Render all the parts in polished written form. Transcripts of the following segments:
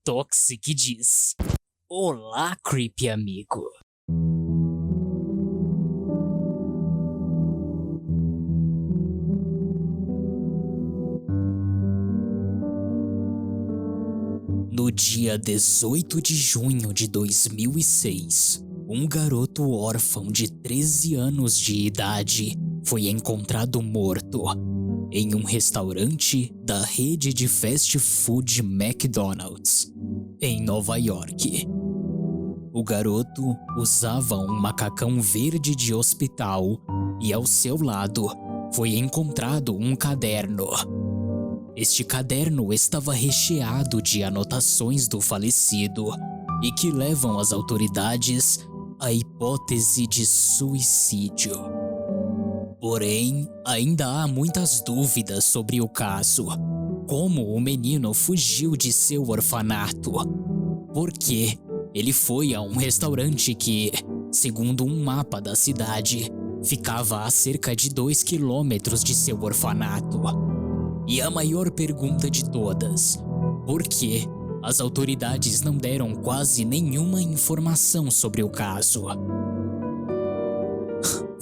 Toxic diz: Olá, creepy amigo. No dia 18 de junho de 2006, um garoto órfão de 13 anos de idade foi encontrado morto em um restaurante da rede de fast food McDonald's, em Nova York. O garoto usava um macacão verde de hospital e ao seu lado foi encontrado um caderno. Este caderno estava recheado de anotações do falecido e que levam as autoridades à hipótese de suicídio. Porém, ainda há muitas dúvidas sobre o caso. Como o menino fugiu de seu orfanato? Por que ele foi a um restaurante que, segundo um mapa da cidade, ficava a cerca de 2 quilômetros de seu orfanato? E a maior pergunta de todas: por que as autoridades não deram quase nenhuma informação sobre o caso?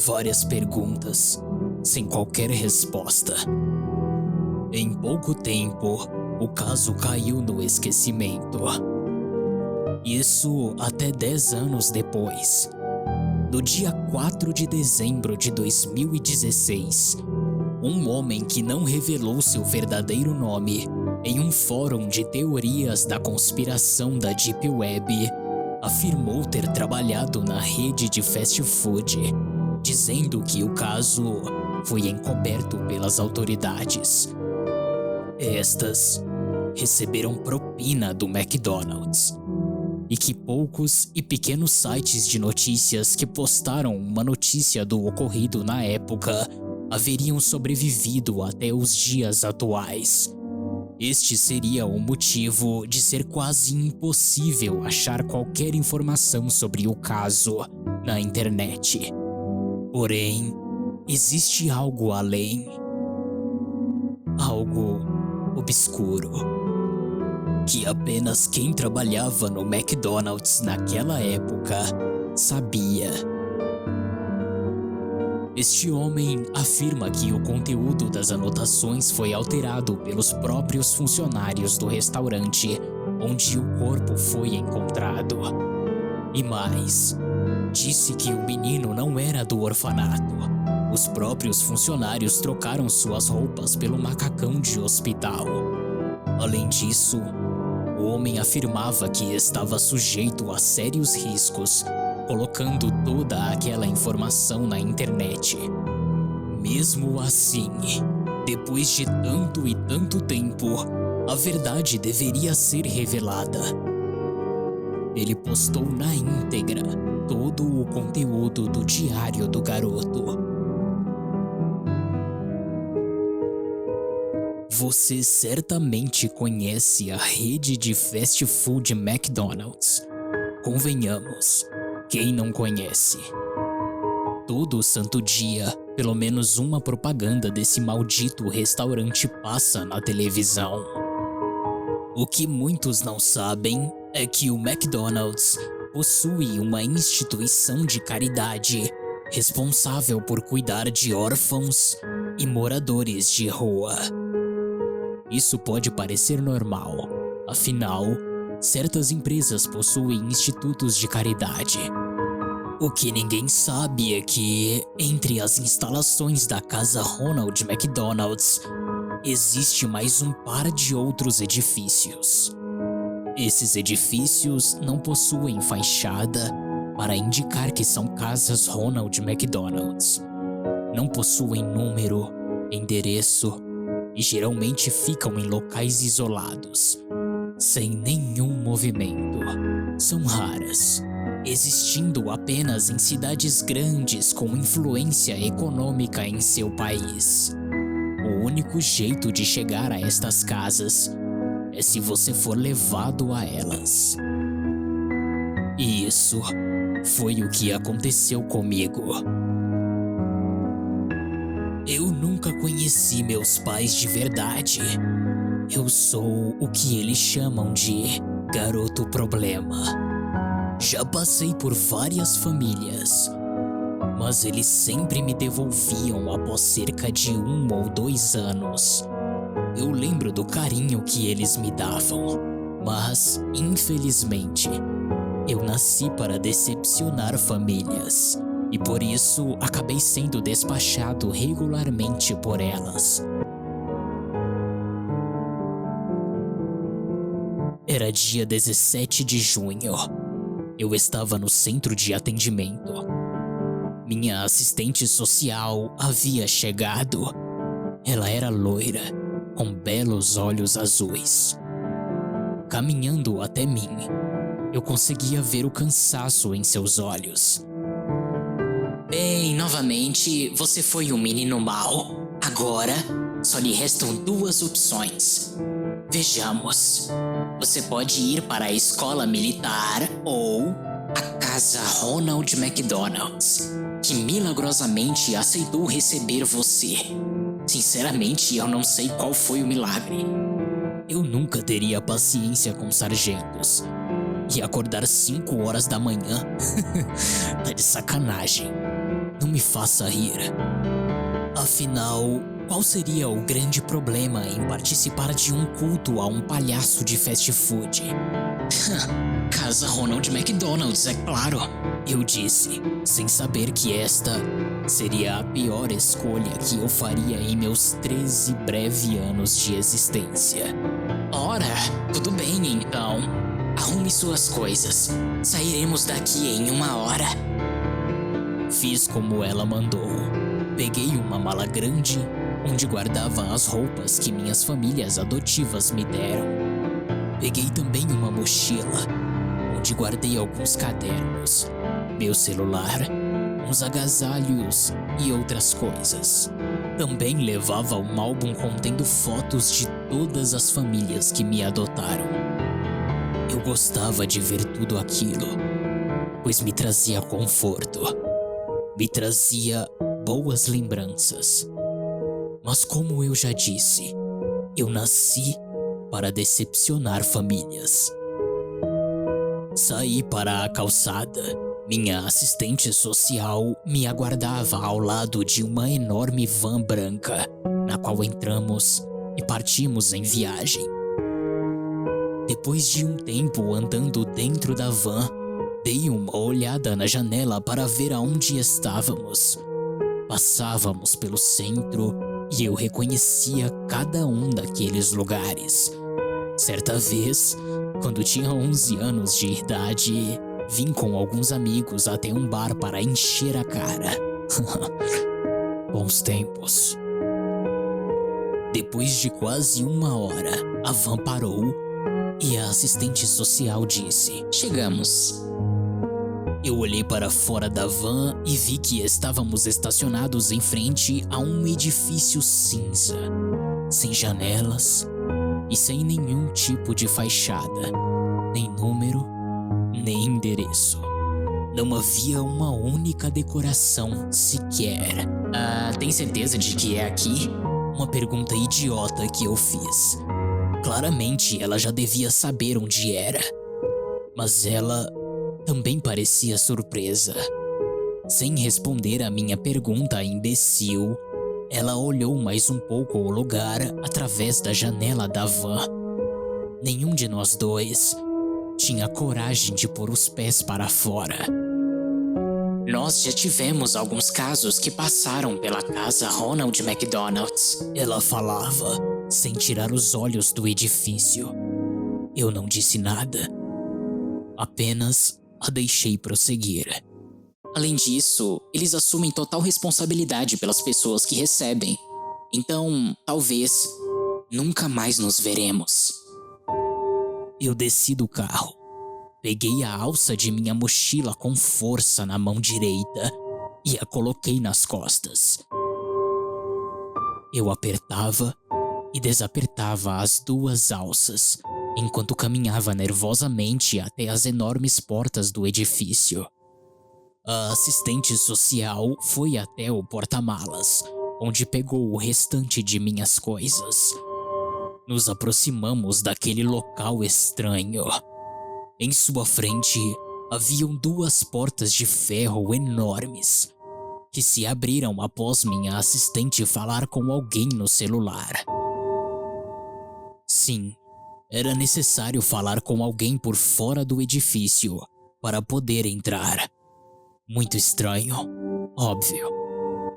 Várias perguntas, sem qualquer resposta. Em pouco tempo, o caso caiu no esquecimento. Isso até 10 anos depois. No dia 4 de dezembro de 2016, um homem que não revelou seu verdadeiro nome em um fórum de teorias da conspiração da Deep Web afirmou ter trabalhado na rede de fast food, dizendo que o caso foi encoberto pelas autoridades. Estas receberam propina do McDonald's e que poucos e pequenos sites de notícias que postaram uma notícia do ocorrido na época haveriam sobrevivido até os dias atuais. Este seria o motivo de ser quase impossível achar qualquer informação sobre o caso na internet. Porém, existe algo além. Algo obscuro, que apenas quem trabalhava no McDonald's naquela época sabia. Este homem afirma que o conteúdo das anotações foi alterado pelos próprios funcionários do restaurante onde o corpo foi encontrado. E mais, disse que o menino não era do orfanato. Os próprios funcionários trocaram suas roupas pelo macacão de hospital. Além disso, o homem afirmava que estava sujeito a sérios riscos, colocando toda aquela informação na internet. Mesmo assim, depois de tanto e tanto tempo, a verdade deveria ser revelada. Ele postou na íntegra todo o conteúdo do diário do garoto. Você certamente conhece a rede de fast food McDonald's. Convenhamos, quem não conhece? Todo santo dia, pelo menos uma propaganda desse maldito restaurante passa na televisão. O que muitos não sabem é que o McDonald's possui uma instituição de caridade responsável por cuidar de órfãos e moradores de rua. Isso pode parecer normal, afinal, certas empresas possuem institutos de caridade. O que ninguém sabe é que, entre as instalações da casa Ronald McDonald's, existe mais um par de outros edifícios. Esses edifícios não possuem fachada para indicar que são casas Ronald McDonald's. Não possuem número, endereço e geralmente ficam em locais isolados, sem nenhum movimento. São raras, existindo apenas em cidades grandes com influência econômica em seu país. O único jeito de chegar a estas casas é se você for levado a elas. E isso foi o que aconteceu comigo. Eu nunca conheci meus pais de verdade. Eu sou o que eles chamam de Garoto problema. Já passei por várias famílias, mas eles sempre me devolviam após cerca de 1 ou 2 anos. Eu lembro do carinho que eles me davam, mas, infelizmente, eu nasci para decepcionar famílias e por isso acabei sendo despachado regularmente por elas. Era dia 17 de junho. Eu estava no centro de atendimento. Minha assistente social havia chegado. Ela era loira, com belos olhos azuis. Caminhando até mim, eu conseguia ver o cansaço em seus olhos. Bem, novamente, você foi um menino mau. Agora, só lhe restam 2 opções. Vejamos. Você pode ir para a escola militar ou a casa Ronald McDonald's, que milagrosamente aceitou receber você. Sinceramente, eu não sei qual foi o milagre. Eu nunca teria paciência com sargentos. E acordar 5 horas da manhã? Tá de sacanagem. Não me faça rir. Afinal, qual seria o grande problema em participar de um culto a um palhaço de fast food? Casa Ronald McDonald's, é claro, eu disse, sem saber que esta seria a pior escolha que eu faria em meus 13 breves anos de existência. Ora, tudo bem então. Arrume suas coisas. Sairemos daqui em 1 hora. Fiz como ela mandou. Peguei uma mala grande, onde guardava as roupas que minhas famílias adotivas me deram. Peguei também uma mochila, onde guardei alguns cadernos, meu celular, uns agasalhos e outras coisas. Também levava um álbum contendo fotos de todas as famílias que me adotaram. Eu gostava de ver tudo aquilo, pois me trazia conforto, me trazia boas lembranças. Mas como eu já disse, eu nasci para decepcionar famílias. Saí para a calçada. Minha assistente social me aguardava ao lado de uma enorme van branca, na qual entramos e partimos em viagem. Depois de um tempo andando dentro da van, dei uma olhada na janela para ver aonde estávamos. Passávamos pelo centro e eu reconhecia cada um daqueles lugares. Certa vez, quando tinha 11 anos de idade, vim com alguns amigos até um bar para encher a cara. Bons tempos. Depois de quase 1 hora, a van parou e a assistente social disse: "Chegamos." Eu olhei para fora da van e vi que estávamos estacionados em frente a um edifício cinza, sem janelas e sem nenhum tipo de fachada, nem número, nem endereço. Não havia uma única decoração sequer. Tem certeza de que é aqui? Uma pergunta idiota que eu fiz. Claramente ela já devia saber onde era, mas ela também parecia surpresa. Sem responder a minha pergunta imbecil, ela olhou mais um pouco o lugar através da janela da van. Nenhum de nós dois tinha coragem de pôr os pés para fora. Nós já tivemos alguns casos que passaram pela casa Ronald McDonald's, ela falava, sem tirar os olhos do edifício. Eu não disse nada, apenas a deixei prosseguir. Além disso, eles assumem total responsabilidade pelas pessoas que recebem. Então, talvez, nunca mais nos veremos. Eu desci do carro. Peguei a alça de minha mochila com força na mão direita e a coloquei nas costas. Eu apertava e desapertava as 2 alças, enquanto caminhava nervosamente até as enormes portas do edifício. A assistente social foi até o porta-malas, onde pegou o restante de minhas coisas. Nos aproximamos daquele local estranho. Em sua frente, haviam duas portas de ferro enormes, que se abriram após minha assistente falar com alguém no celular. Sim, era necessário falar com alguém por fora do edifício para poder entrar. Muito estranho, óbvio,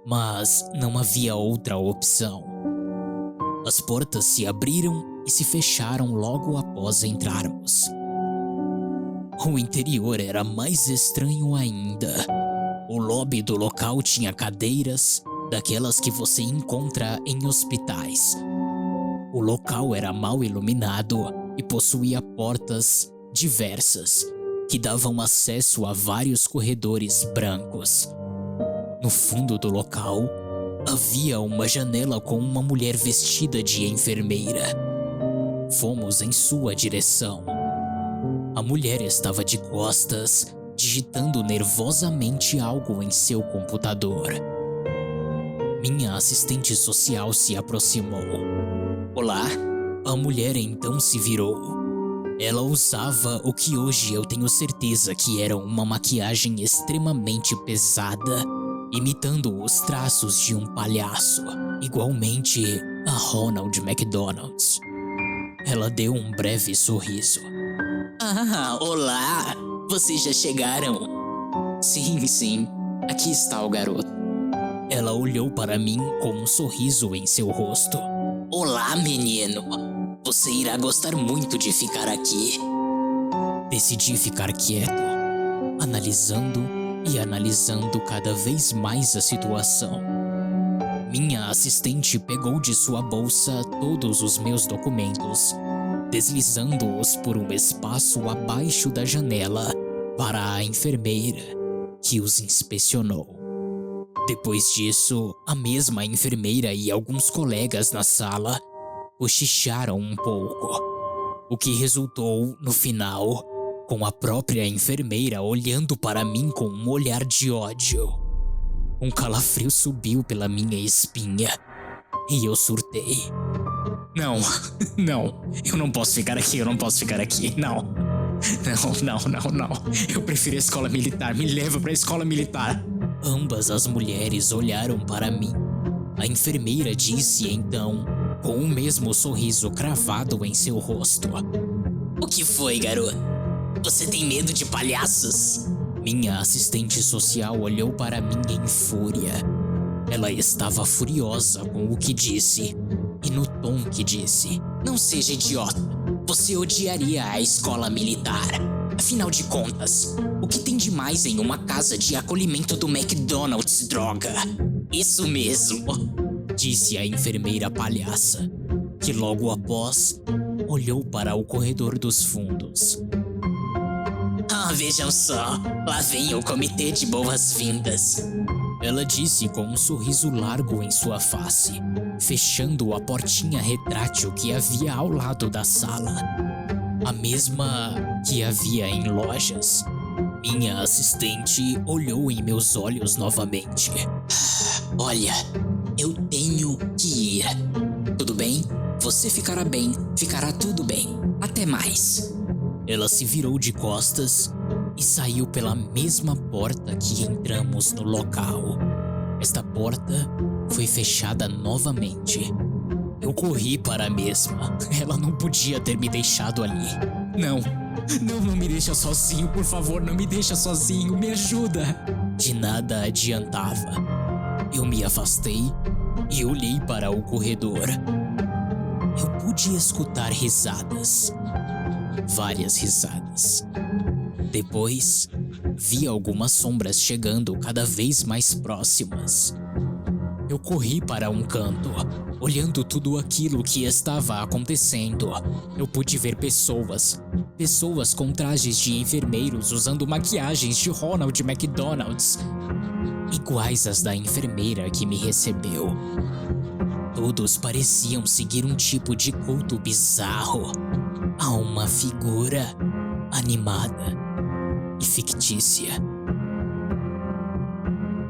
mas não havia outra opção. As portas se abriram e se fecharam logo após entrarmos. O interior era mais estranho ainda. O lobby do local tinha cadeiras, daquelas que você encontra em hospitais. O local era mal iluminado e possuía portas diversas, que davam acesso a vários corredores brancos. No fundo do local, havia uma janela com uma mulher vestida de enfermeira. Fomos em sua direção. A mulher estava de costas, digitando nervosamente algo em seu computador. Minha assistente social se aproximou. Olá? A mulher então se virou. Ela usava o que hoje eu tenho certeza que era uma maquiagem extremamente pesada, imitando os traços de um palhaço, igualmente a Ronald McDonald's. Ela deu um breve sorriso. Ah, olá! Vocês já chegaram? Sim, aqui está o garoto. Ela olhou para mim com um sorriso em seu rosto. Olá, menino! Você irá gostar muito de ficar aqui. Decidi ficar quieto, analisando e analisando cada vez mais a situação. Minha assistente pegou de sua bolsa todos os meus documentos, deslizando-os por um espaço abaixo da janela para a enfermeira, que os inspecionou. Depois disso, a mesma enfermeira e alguns colegas na sala cochicharam um pouco, o que resultou, no final, com a própria enfermeira olhando para mim com um olhar de ódio. Um calafrio subiu pela minha espinha e eu surtei. Não, eu não posso ficar aqui, não. Eu prefiro a escola militar, me leva para a escola militar. Ambas as mulheres olharam para mim. A enfermeira disse então, com o mesmo sorriso cravado em seu rosto: O que foi, garoto? Você tem medo de palhaços? Minha assistente social olhou para mim em fúria. Ela estava furiosa com o que disse e no tom que disse. Não seja idiota. Você odiaria a escola militar. Afinal de contas, o que tem de mais em uma casa de acolhimento do McDonald's, droga? Isso mesmo, disse a enfermeira palhaça, que logo após olhou para o corredor dos fundos. Ah, vejam só, lá vem o comitê de boas-vindas. Ela disse com um sorriso largo em sua face, fechando a portinha retrátil que havia ao lado da sala. A mesma que havia em lojas. Minha assistente olhou em meus olhos novamente. Olha, eu tenho que ir. Tudo bem? Você ficará bem, ficará tudo bem. Até mais. Ela se virou de costas e saiu pela mesma porta que entramos no local. Esta porta foi fechada novamente. Eu corri para a mesma. Ela não podia ter me deixado ali. Não me deixa sozinho, por favor, não me deixa sozinho, me ajuda. De nada adiantava. Eu me afastei e olhei para o corredor. Eu pude escutar risadas. Várias risadas. Depois, vi algumas sombras chegando cada vez mais próximas. Eu corri para um canto, olhando tudo aquilo que estava acontecendo. Eu pude ver pessoas com trajes de enfermeiros usando maquiagens de Ronald McDonald's, iguais às da enfermeira que me recebeu. Todos pareciam seguir um tipo de culto bizarro a uma figura animada e fictícia.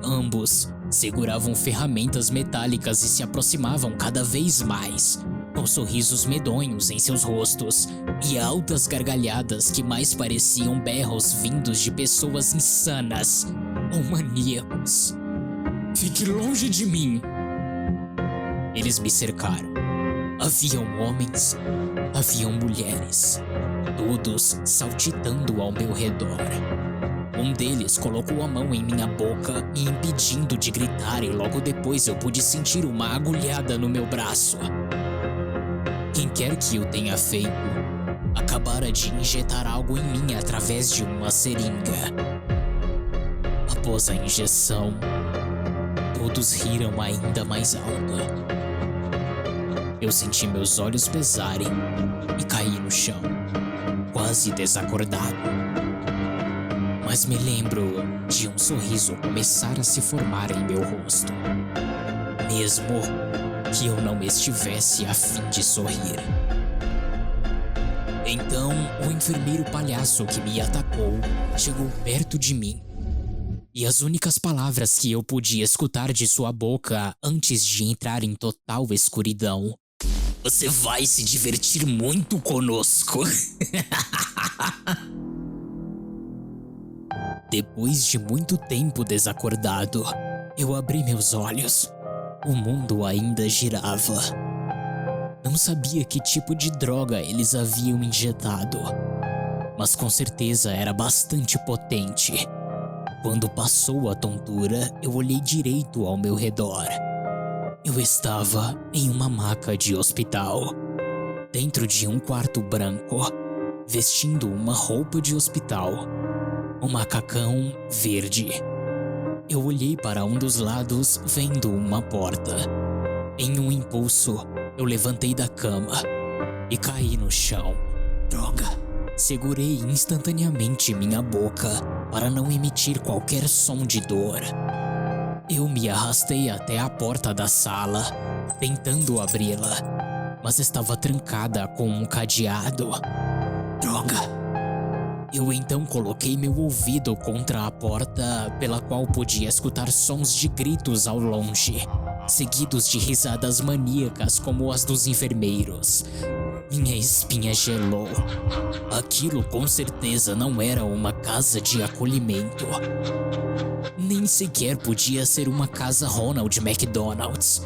Ambos seguravam ferramentas metálicas e se aproximavam cada vez mais, com sorrisos medonhos em seus rostos e altas gargalhadas que mais pareciam berros vindos de pessoas insanas ou maníacos. Fique longe de mim! Eles me cercaram. Haviam homens, haviam mulheres, todos saltitando ao meu redor. Um deles colocou a mão em minha boca, me impedindo de gritar, e logo depois eu pude sentir uma agulhada no meu braço. Quem quer que o tenha feito, acabara de injetar algo em mim através de uma seringa. Após a injeção, todos riram ainda mais alto. Eu senti meus olhos pesarem e caí no chão, quase desacordado. Mas me lembro de um sorriso começar a se formar em meu rosto, mesmo que eu não estivesse a fim de sorrir. Então, o enfermeiro palhaço que me atacou chegou perto de mim, e as únicas palavras que eu podia escutar de sua boca antes de entrar em total escuridão: "Você vai se divertir muito conosco." Depois de muito tempo desacordado, eu abri meus olhos. O mundo ainda girava. Não sabia que tipo de droga eles haviam injetado, mas com certeza era bastante potente. Quando passou a tontura, eu olhei direito ao meu redor. Eu estava em uma maca de hospital, dentro de um quarto branco, vestindo uma roupa de hospital, um macacão verde. Eu olhei para um dos lados, vendo uma porta. Em um impulso, eu levantei da cama e caí no chão. Droga! Segurei instantaneamente minha boca para não emitir qualquer som de dor. Eu me arrastei até a porta da sala, tentando abri-la, mas estava trancada com um cadeado. Droga! Eu então coloquei meu ouvido contra a porta, pela qual podia escutar sons de gritos ao longe, seguidos de risadas maníacas como as dos enfermeiros. Minha espinha gelou. Aquilo com certeza não era uma casa de acolhimento. Nem sequer podia ser uma casa Ronald McDonald's.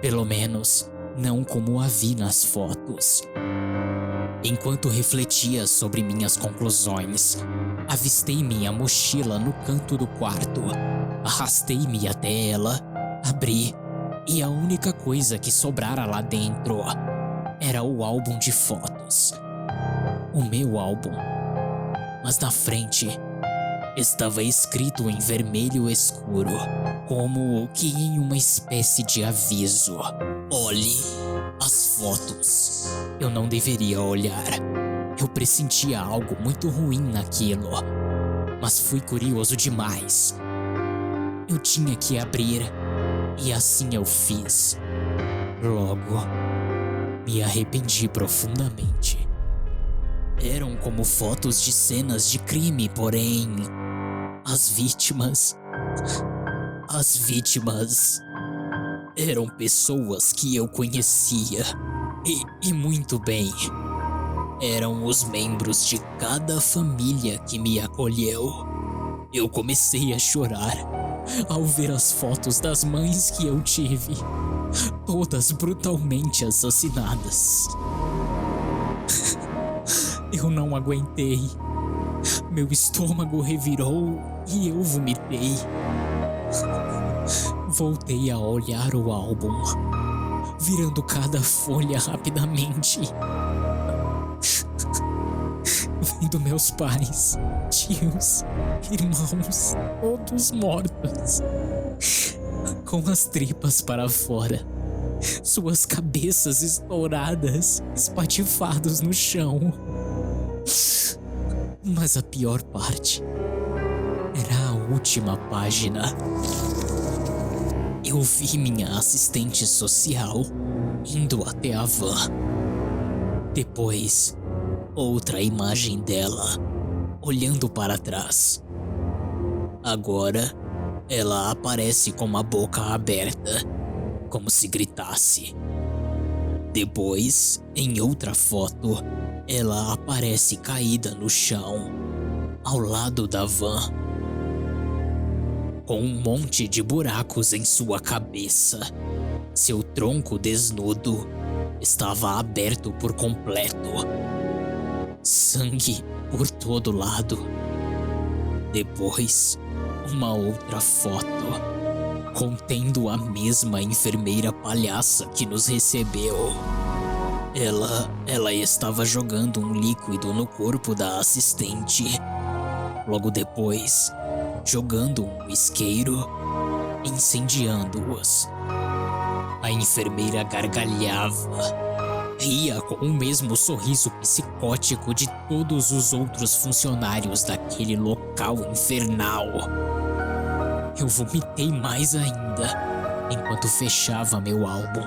Pelo menos, não como a vi nas fotos. Enquanto refletia sobre minhas conclusões, avistei minha mochila no canto do quarto. Arrastei-me até ela, abri, e a única coisa que sobrara lá dentro era o álbum de fotos. O meu álbum. Mas na frente estava escrito em vermelho escuro, como que em uma espécie de aviso: "Olhe as fotos." Eu não deveria olhar. Eu pressentia algo muito ruim naquilo, mas fui curioso demais. Eu tinha que abrir, e assim eu fiz. Logo, me arrependi profundamente. Eram como fotos de cenas de crime, porém, as vítimas eram pessoas que eu conhecia, e muito bem. Eram os membros de cada família que me acolheu. Eu comecei a chorar ao ver as fotos das mães que eu tive, todas brutalmente assassinadas. Eu não aguentei. Meu estômago revirou e eu vomitei. Voltei a olhar o álbum, virando cada folha rapidamente, vendo meus pais, tios, irmãos, todos mortos, com as tripas para fora, suas cabeças estouradas, espatifados no chão. Mas a pior parte era a última página. Eu vi minha assistente social indo até a van. Depois, outra imagem dela olhando para trás. Agora, ela aparece com a boca aberta, como se gritasse: Depois, em outra foto, ela aparece caída no chão, ao lado da van, com um monte de buracos em sua cabeça. Seu tronco desnudo estava aberto por completo. Sangue por todo lado. Depois, uma outra foto, contendo a mesma enfermeira palhaça que nos recebeu. Ela estava jogando um líquido no corpo da assistente. Logo depois, jogando um isqueiro, incendiando-os. A enfermeira gargalhava, ria com o mesmo sorriso psicótico de todos os outros funcionários daquele local infernal. Eu vomitei mais ainda enquanto fechava meu álbum.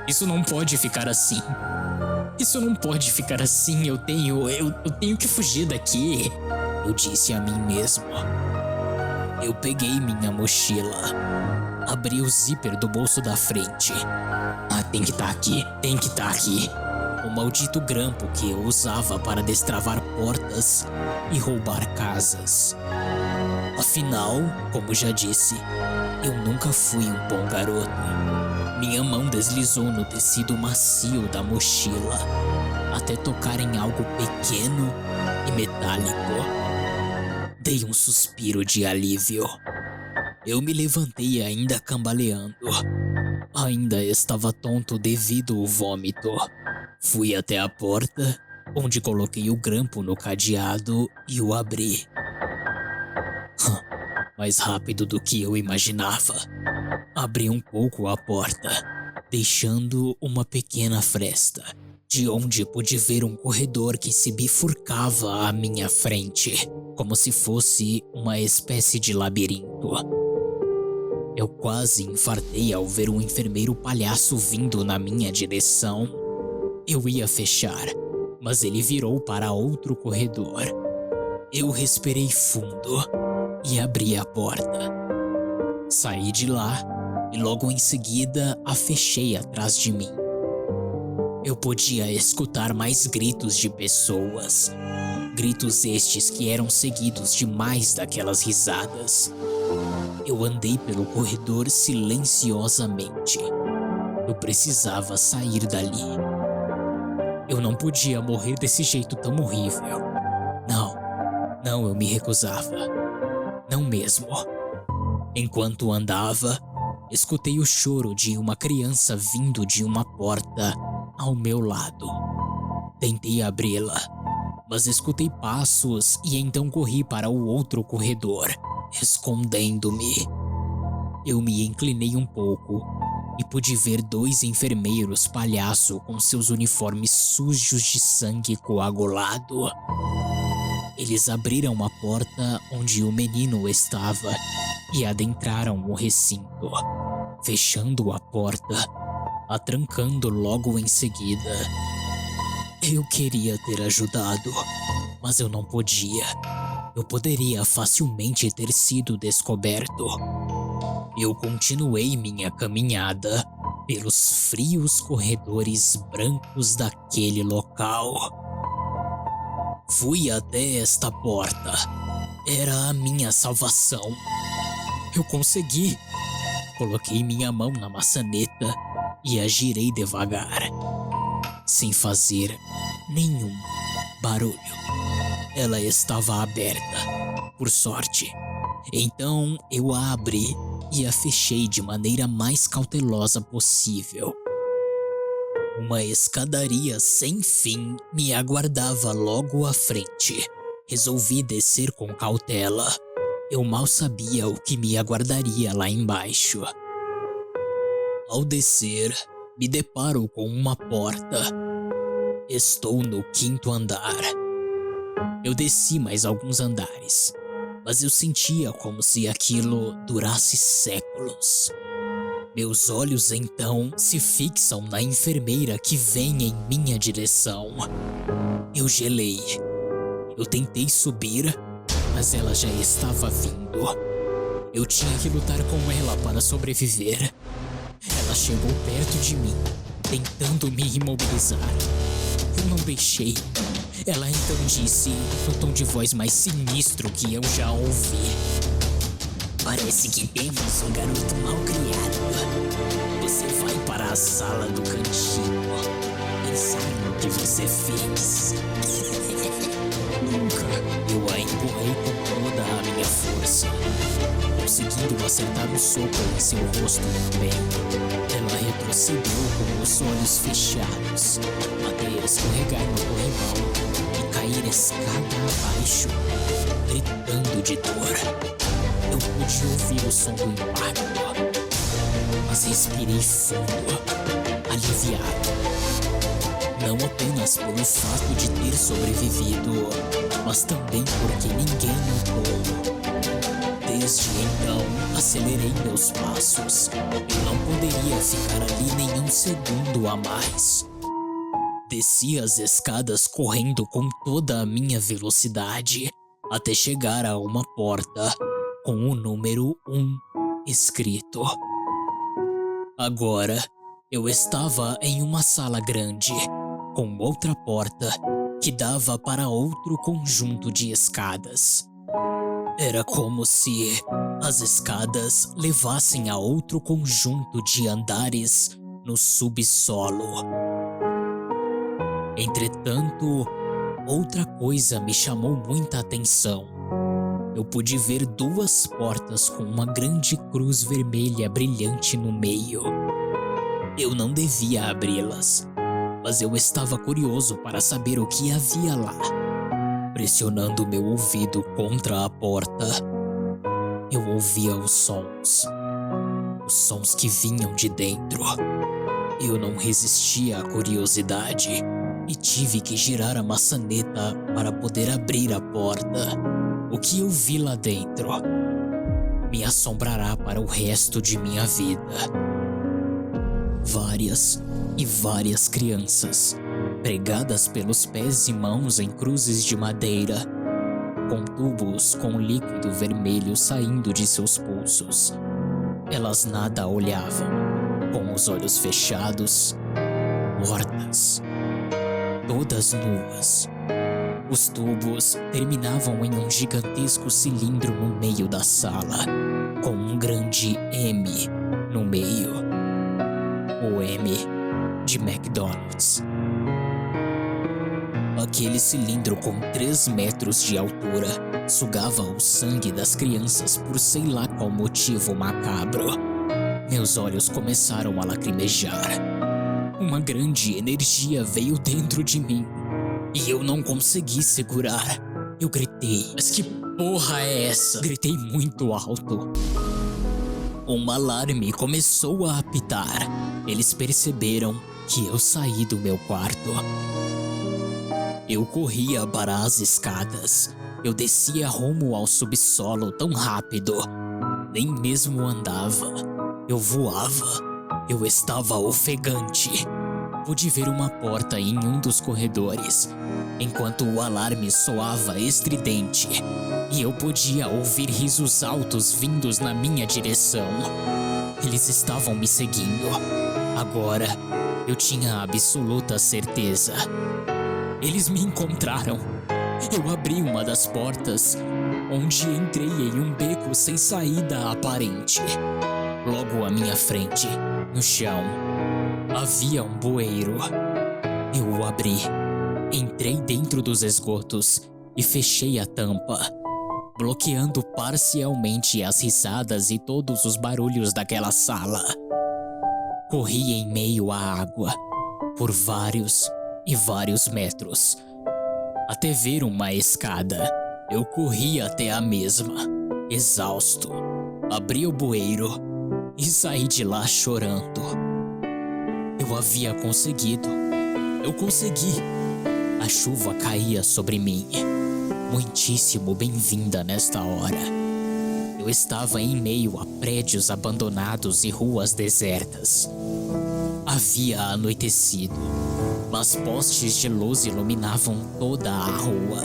Isso não pode ficar assim. Isso não pode ficar assim. Eu tenho que fugir daqui. Eu disse a mim mesmo. Eu peguei minha mochila, abri o zíper do bolso da frente. Tem que estar aqui, tem que estar aqui. O maldito grampo que eu usava para destravar portas e roubar casas. Afinal, como já disse, eu nunca fui um bom garoto. Minha mão deslizou no tecido macio da mochila, até tocar em algo pequeno e metálico. Dei um suspiro de alívio. Eu me levantei ainda cambaleando. Ainda estava tonto devido ao vômito. Fui até a porta, onde coloquei o grampo no cadeado e o abri. Mais rápido do que eu imaginava. Abri um pouco a porta, deixando uma pequena fresta, de onde pude ver um corredor que se bifurcava à minha frente, como se fosse uma espécie de labirinto. Eu quase infartei ao ver um enfermeiro palhaço vindo na minha direção. Eu ia fechar, mas ele virou para outro corredor. Eu respirei fundo e abri a porta. Saí de lá e logo em seguida a fechei atrás de mim. Eu podia escutar mais gritos de pessoas. Gritos estes que eram seguidos de mais daquelas risadas. Eu andei pelo corredor silenciosamente. Eu precisava sair dali. Eu não podia morrer desse jeito tão horrível. Não, eu me recusava. Não mesmo. Enquanto andava, escutei o choro de uma criança vindo de uma porta ao meu lado. Tentei abri-la, mas escutei passos e então corri para o outro corredor, escondendo-me. Eu me inclinei um pouco e pude ver 2 enfermeiros palhaço com seus uniformes sujos de sangue coagulado. Eles abriram a porta onde o menino estava e adentraram o recinto, fechando a porta, a trancando logo em seguida. Eu queria ter ajudado, mas eu não podia. Eu poderia facilmente ter sido descoberto. Eu continuei minha caminhada pelos frios corredores brancos daquele local. Fui até esta porta. Era a minha salvação. Eu consegui. Coloquei minha mão na maçaneta e a girei devagar, sem fazer nenhum barulho. Ela estava aberta, por sorte. Então eu a abri e a fechei de maneira mais cautelosa possível. Uma escadaria sem fim me aguardava logo à frente. Resolvi descer com cautela. Eu mal sabia o que me aguardaria lá embaixo. Ao descer, me deparo com uma porta. Estou no 5º andar. Eu desci mais alguns andares, mas eu sentia como se aquilo durasse séculos. Meus olhos então se fixam na enfermeira que vem em minha direção. Eu gelei. Eu tentei subir, mas ela já estava vindo. Eu tinha que lutar com ela para sobreviver. Ela chegou perto de mim tentando me imobilizar. Eu não deixei. Ela então disse, no tom de voz mais sinistro que eu já ouvi: "Parece que temos um garoto mal criado. Você vai para a sala do cantinho pensar no que você fez." Nunca. Eu a empurrei com toda a minha força, conseguindo acertar o soco em seu rosto também. Ela retrocedeu com os olhos fechados, até escorregar no corrimão e cair escada abaixo, gritando de dor. Eu pude ouvir o som do impacto, mas respirei fundo, aliviado. Não apenas pelo fato de ter sobrevivido, mas também porque ninguém notou. Desde então, acelerei meus passos. Eu não poderia ficar ali nem um segundo a mais. Desci as escadas correndo com toda a minha velocidade, até chegar a uma porta com o número 1 escrito. Agora, eu estava em uma sala grande, com outra porta que dava para outro conjunto de escadas. Era como se as escadas levassem a outro conjunto de andares no subsolo. Entretanto, outra coisa me chamou muita atenção. Eu pude ver 2 portas com uma grande cruz vermelha brilhante no meio. Eu não devia abri-las, mas eu estava curioso para saber o que havia lá. Pressionando meu ouvido contra a porta, eu ouvia os sons que vinham de dentro. Eu não resistia à curiosidade e tive que girar a maçaneta para poder abrir a porta. O que eu vi lá dentro me assombrará para o resto de minha vida. Várias e várias crianças, pregadas pelos pés e mãos em cruzes de madeira, com tubos com líquido vermelho saindo de seus pulsos. Elas nada olhavam, com os olhos fechados, mortas, todas nuas. Os tubos terminavam em um gigantesco cilindro no meio da sala, com um grande M no meio. O M de McDonald's. Aquele cilindro com 3 metros de altura sugava o sangue das crianças por sei lá qual motivo macabro. Meus olhos começaram a lacrimejar. Uma grande energia veio dentro de mim e eu não consegui segurar. Eu gritei: "Mas que porra é essa?" Gritei muito alto. Um alarme começou a apitar. Eles perceberam que eu saí do meu quarto. Eu corria para as escadas. Eu descia rumo ao subsolo tão rápido. Nem mesmo andava. Eu voava. Eu estava ofegante. Pude ver uma porta em um dos corredores, enquanto o alarme soava estridente, e eu podia ouvir risos altos vindos na minha direção. Eles estavam me seguindo. Agora, eu tinha absoluta certeza. Eles me encontraram. Eu abri uma das portas, onde entrei em um beco sem saída aparente. Logo à minha frente, no chão, havia um bueiro. Eu o abri, entrei dentro dos esgotos e fechei a tampa, bloqueando parcialmente as risadas e todos os barulhos daquela sala. Corri em meio à água, por vários e vários metros, até ver uma escada. Eu corri até a mesma, exausto, abri o bueiro e saí de lá chorando. Eu havia conseguido. Eu consegui. A chuva caía sobre mim, muitíssimo bem-vinda nesta hora. Eu estava em meio a prédios abandonados e ruas desertas. Havia anoitecido, mas postes de luz iluminavam toda a rua.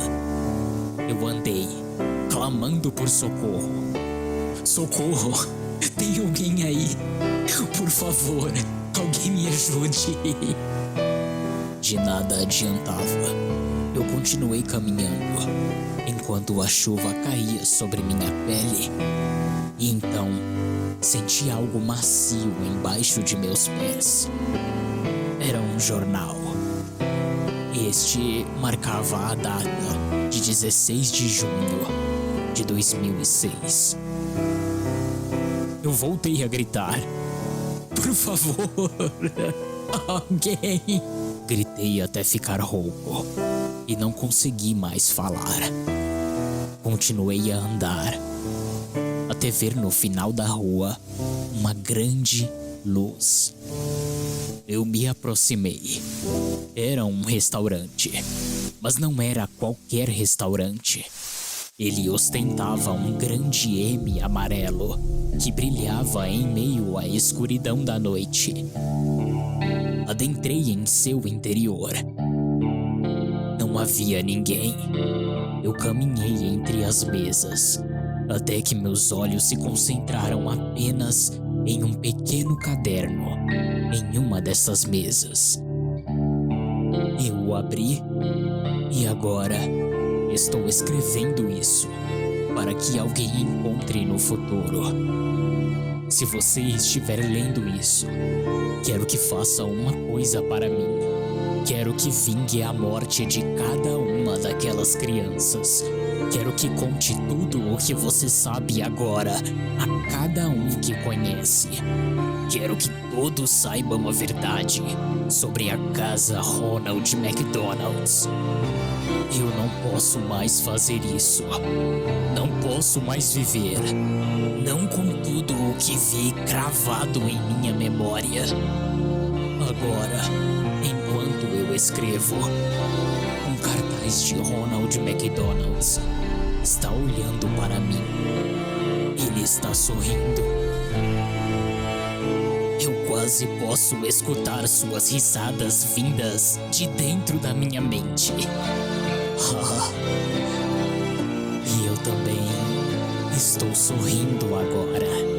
Eu andei, clamando por socorro. Socorro! Tem alguém aí? Por favor, Alguém me ajude. De nada adiantava. Eu continuei caminhando, enquanto a chuva caía sobre minha pele. E então, senti algo macio embaixo de meus pés. Era um jornal. Este marcava a data de 16 de junho de 2006. Eu voltei a gritar. Por favor, alguém! Gritei até ficar rouco e não consegui mais falar. Continuei a andar até ver no final da rua uma grande luz. Eu me aproximei. Era um restaurante, mas não era qualquer restaurante. Ele ostentava um grande M amarelo que brilhava em meio à escuridão da noite. Adentrei em seu interior. Não havia ninguém. Eu caminhei entre as mesas, até que meus olhos se concentraram apenas em um pequeno caderno em uma dessas mesas. Eu o abri e agora estou escrevendo isso para que alguém encontre no futuro. Se você estiver lendo isso, quero que faça uma coisa para mim. Quero que vingue a morte de cada uma daquelas crianças. Quero que conte tudo o que você sabe agora a cada um que conhece. Quero que todos saibam a verdade sobre a casa Ronald McDonald's. Eu não posso mais fazer isso. Não posso mais viver. Não com tudo o que vi cravado em minha memória. Agora, enquanto eu escrevo, um cartaz de Ronald McDonald's está olhando para mim. Ele está sorrindo. Eu quase posso escutar suas risadas vindas de dentro da minha mente. E eu também estou sorrindo agora.